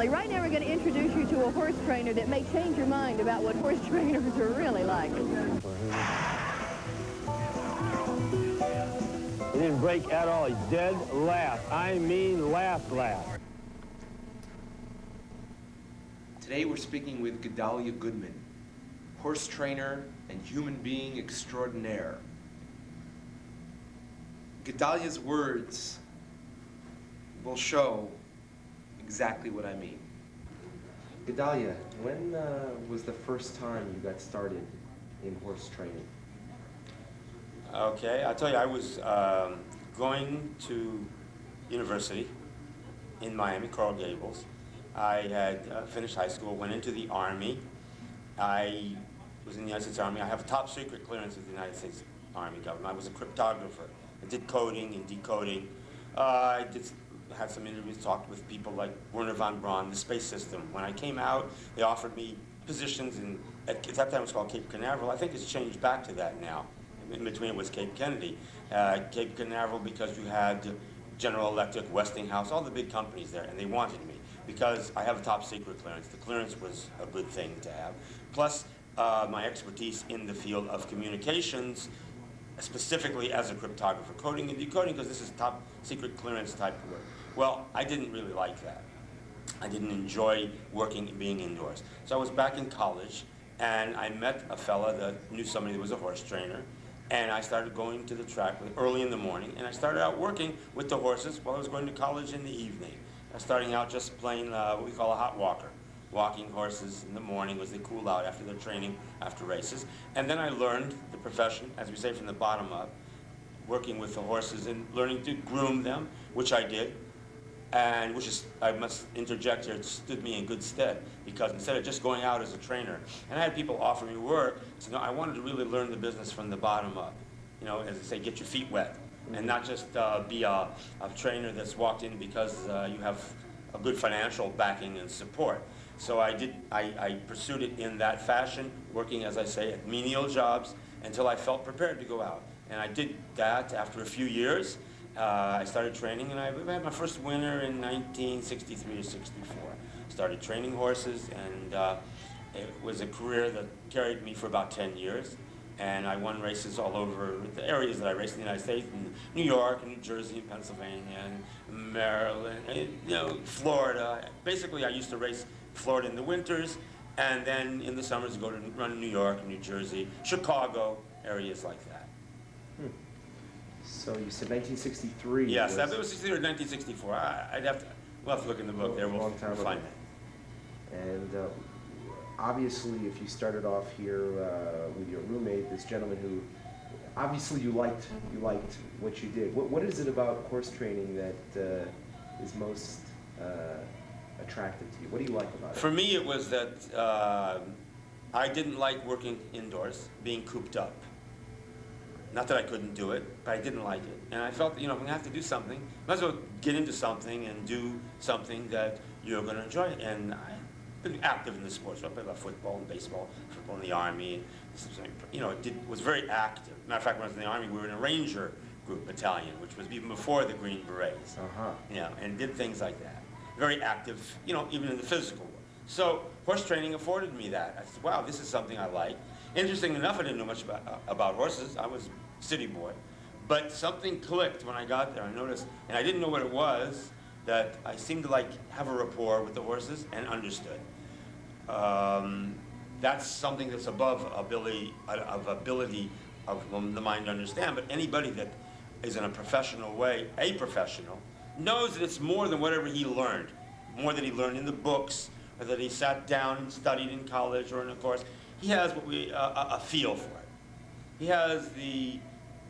seriously, right now we're going to introduce you to a horse trainer that may change your mind about what horse trainers are really like. He didn't break at all. He's dead last. I mean last. Today we're speaking with Gedalia Goodman, horse trainer and human being extraordinaire. Gedalia's words will show exactly what I mean. Gedalia, when was the first time you got started in horse training? Okay, I'll tell you, I was going to university in Miami, Coral Gables. I had finished high school, went into the Army. I was in the United States Army. I have a top secret clearance with the United States Army government. I was a cryptographer. I did coding and decoding. Had some interviews, talked with people like Werner von Braun, the space system. When I came out, they offered me positions at that time it was called Cape Canaveral. I think it's changed back to that now. In between it was Cape Kennedy. Cape Canaveral because you had General Electric, Westinghouse, all the big companies there, and they wanted me because I have a top secret clearance. The clearance was a good thing to have. Plus, my expertise in the field of communications, specifically as a cryptographer, coding and decoding, because this is top secret clearance type of work. Well, I didn't really like that. I didn't enjoy working and being indoors. So I was back in college, and I met a fella that knew somebody that was a horse trainer, and I started going to the track early in the morning, and I started out working with the horses while I was going to college in the evening. Starting out just playing what we call a hot walker, walking horses in the morning as they cool out after their training, after races. And then I learned the profession, as we say, from the bottom up, working with the horses and learning to groom them, which I did. And which is, I must interject here, it stood me in good stead, because instead of just going out as a trainer, and I had people offer me work, so no, I wanted to really learn the business from the bottom up. You know, as I say, get your feet wet, and not just be a trainer that's walked in because you have a good financial backing and support. So I pursued it in that fashion, working, as I say, at menial jobs until I felt prepared to go out. And I did that after a few years. I started training, and I had my first winner in 1963 or 64. Started training horses, and it was a career that carried me for about 10 years. And I won races all over the areas that I raced in the United States, in New York, and New Jersey, and Pennsylvania, and Maryland, and, Florida. Basically, I used to race Florida in the winters, and then in the summers go to run New York, New Jersey, Chicago, areas like that. So you said 1963. Yes, that was 1963 or 1964. We'll have to look in the book there. We'll find that. And obviously, if you started off here with your roommate, this gentleman who, obviously you liked what you did. What is it about horse training that is most attractive to you? What do you like about it? For me, it was that I didn't like working indoors, being cooped up. Not that I couldn't do it, but I didn't like it. And I felt, if I'm going to have to do something, might as well get into something and do something that you're going to enjoy. And I've been active in the sports. So I played football and baseball, football in the Army. It was very active. Matter of fact, when I was in the Army, we were in a Ranger group battalion, which was even before the Green Berets. And did things like that. Very active, even in the physical world. So horse training afforded me that. I said, wow, this is something I like. Interesting enough, I didn't know much about horses. I was a city boy. But something clicked when I got there. I noticed, and I didn't know what it was, that I seemed to have a rapport with the horses and understood. That's something that's above ability of the mind to understand. But anybody that is in a professional way, a professional, knows that it's more than whatever he learned. More than he learned in the books, or that he sat down and studied in college or in a course. He has what a feel for it. He has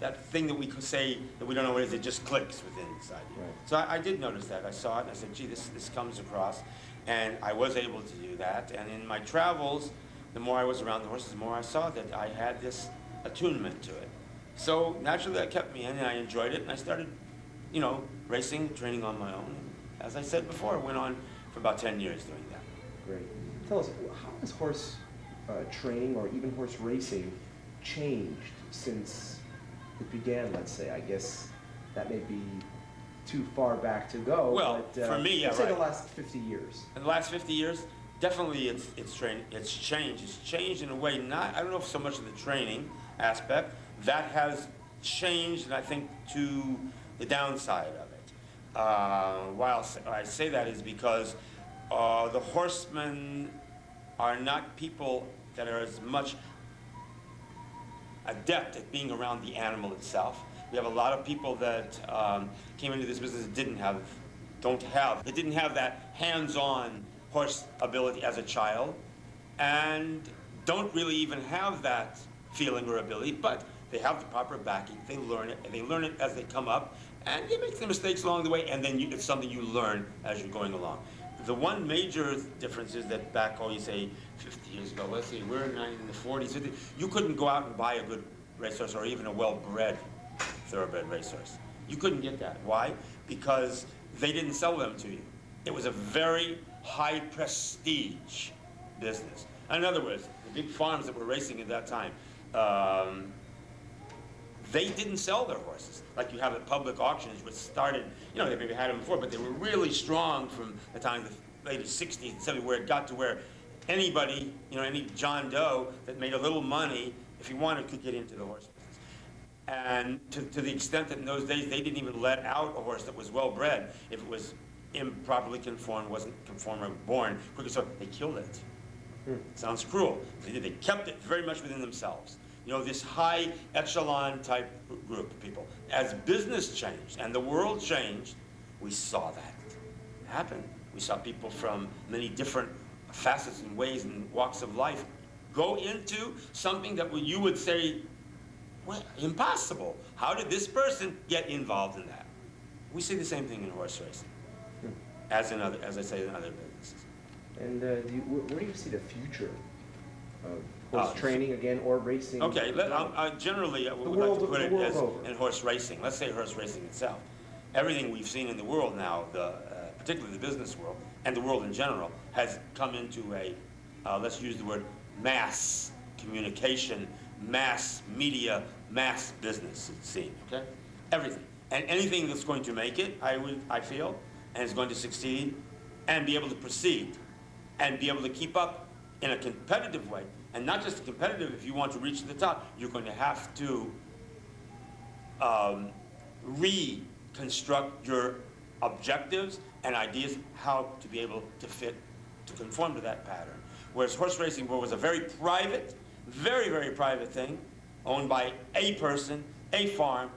that thing that we could say that we don't know what it is, it just clicks within inside you. Right. So I did notice that. I saw it and I said, gee, this comes across. And I was able to do that. And in my travels, the more I was around the horses, the more I saw that I had this attunement to it. So naturally that kept me in, and I enjoyed it. And I started, racing, training on my own. And as I said before, I went on for about 10 years doing that. Great. Tell us, how has horse training or even horse racing changed since it began, let's say? I guess that may be too far back to go. Well, but, for me, yeah, let's say right. the last 50 years. In the last 50 years, definitely it's changed. It's changed in a way, not, I don't know if so much of the training aspect, that has changed, and I think to the downside of it. Why I say that is because the horsemen are not people that are as much adept at being around the animal itself. We have a lot of people that came into this business that didn't have that hands-on horse ability as a child, and don't really even have that feeling or ability, but they have the proper backing. They learn it, and they learn it as they come up, and they make the mistakes along the way, and then it's something you learn as you're going along. The one major difference is that back, you say 50 years ago, let's see, we're in the 40s, 50s, you couldn't go out and buy a good racehorse or even a well-bred thoroughbred racehorse. You couldn't get that. Why? Because they didn't sell them to you. It was a very high prestige business. In other words, the big farms that were racing at that time, they didn't sell their horses like you have at public auctions, which started, they maybe had them before, but they were really strong from the time of the late 60s and 70s, where it got to where anybody, any John Doe that made a little money, if he wanted, could get into the horse business. And to the extent that in those days they didn't even let out a horse that was well bred if it was improperly conformed, wasn't conform or born quickly, so they killed it. Sounds cruel. They kept it very much within themselves. This high echelon type group of people. As business changed and the world changed, we saw that happen. We saw people from many different facets and ways and walks of life go into something that you would say, well, impossible. How did this person get involved in that? We see the same thing in horse racing, as I say, in other businesses. And where do you see the future of horse training again, or racing? Okay, generally I would like to put it as in horse racing. Let's say horse racing itself. Everything we've seen in the world now, particularly the business world, and the world in general, has come into a, let's use the word, mass communication, mass media, mass business scene, okay? Everything. And anything that's going to make it, I feel, and is going to succeed, and be able to proceed, and be able to keep up in a competitive way, and not just competitive, if you want to reach the top, you're going to have to reconstruct your objectives and ideas, how to be able to conform to that pattern. Whereas horse racing was a very private, very, very private thing, owned by a person, a farm,